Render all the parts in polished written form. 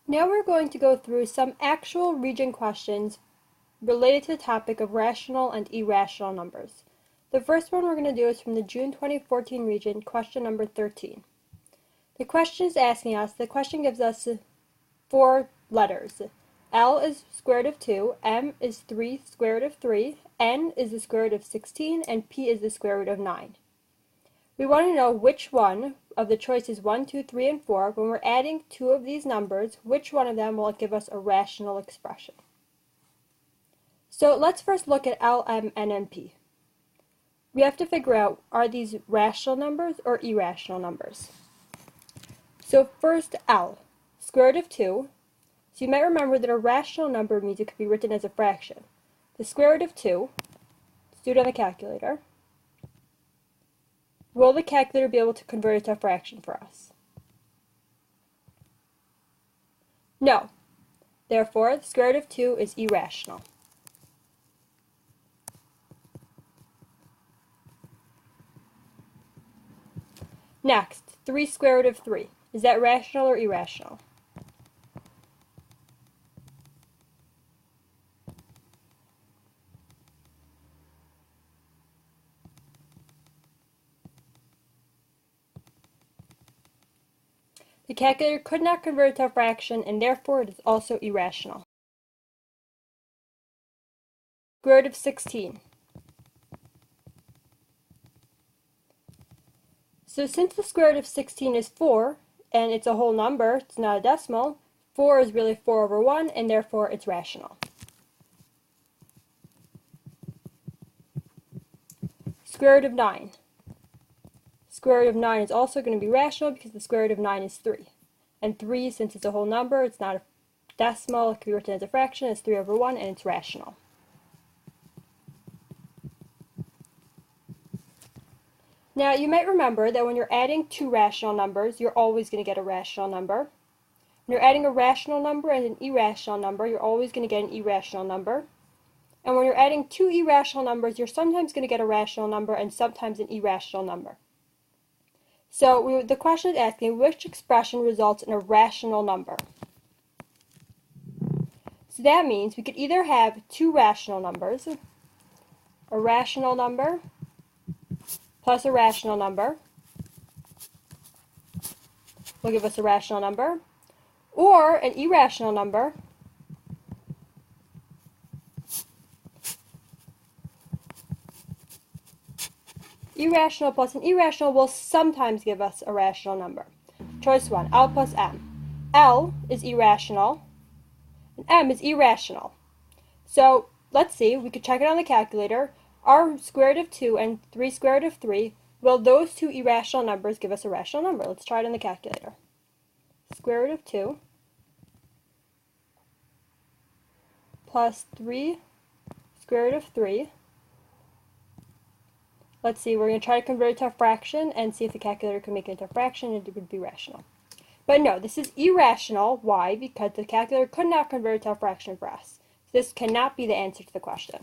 Now we're going to go through some actual Regent questions related to the topic of rational and irrational numbers. The first one we're going to do is from the June 2014 Regent, question number 13. The question gives us 4 letters. L is square root of 2, M is 3 square root of 3, N is the square root of 16, and P is the square root of 9. We want to know which one of the choices 1, 2, 3, and 4, when we're adding two of these numbers, which one of them will give us a rational expression. So let's first look at L, M, N, and P. We have to figure out, are these rational numbers or irrational numbers? So first L, square root of 2. So you might remember that a rational number means it could be written as a fraction. The square root of 2, let's do it on the calculator. Will the calculator be able to convert it to a fraction for us? No. Therefore, the square root of 2 is irrational. Next, 3 square root of 3. Is that rational or irrational? The calculator could not convert it to a fraction, and therefore it is also irrational. Square root of 16. So since the square root of 16 is 4, and it's a whole number, it's not a decimal, 4 is really 4 over 1, and therefore it's rational. Square root of 9. Square root of 9 is also going to be rational because the square root of 9 is 3. And 3, since it's a whole number, it's not a decimal, it can be written as a fraction, it's 3 over 1, and it's rational. Now, you might remember that when you're adding two rational numbers, you're always going to get a rational number. When you're adding a rational number and an irrational number, you're always going to get an irrational number. And when you're adding two irrational numbers, you're sometimes going to get a rational number and sometimes an irrational number. So the question is asking which expression results in a rational number. So that means we could either have two rational numbers, a rational number plus a rational number will give us a rational number, or an irrational number irrational plus an irrational will sometimes give us a rational number. Choice 1, L plus M. L is irrational, and M is irrational. So let's see, we could check it on the calculator. Our square root of 2 and 3 square root of 3, will those two irrational numbers give us a rational number? Let's try it on the calculator. Square root of 2 plus 3 square root of 3. Let's see, we're going to try to convert it to a fraction and see if the calculator can make it into a fraction and it would be rational. But no, this is irrational. Why? Because the calculator could not convert it to a fraction for us. So this cannot be the answer to the question.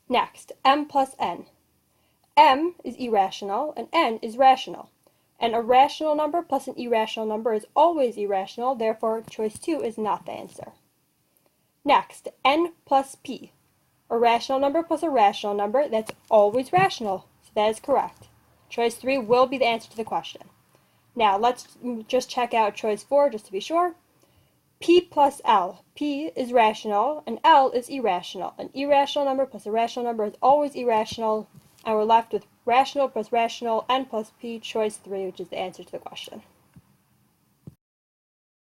Next, M plus N. M is irrational and N is rational. And a rational number plus an irrational number is always irrational, therefore choice 2 is not the answer. Next, N plus P. A rational number plus a rational number, that's always rational, so that is correct. Choice 3 will be the answer to the question. Now, let's just check out choice 4 just to be sure. P plus L. P is rational, and L is irrational. An irrational number plus a rational number is always irrational, and we're left with rational plus rational, N plus P, choice 3, which is the answer to the question.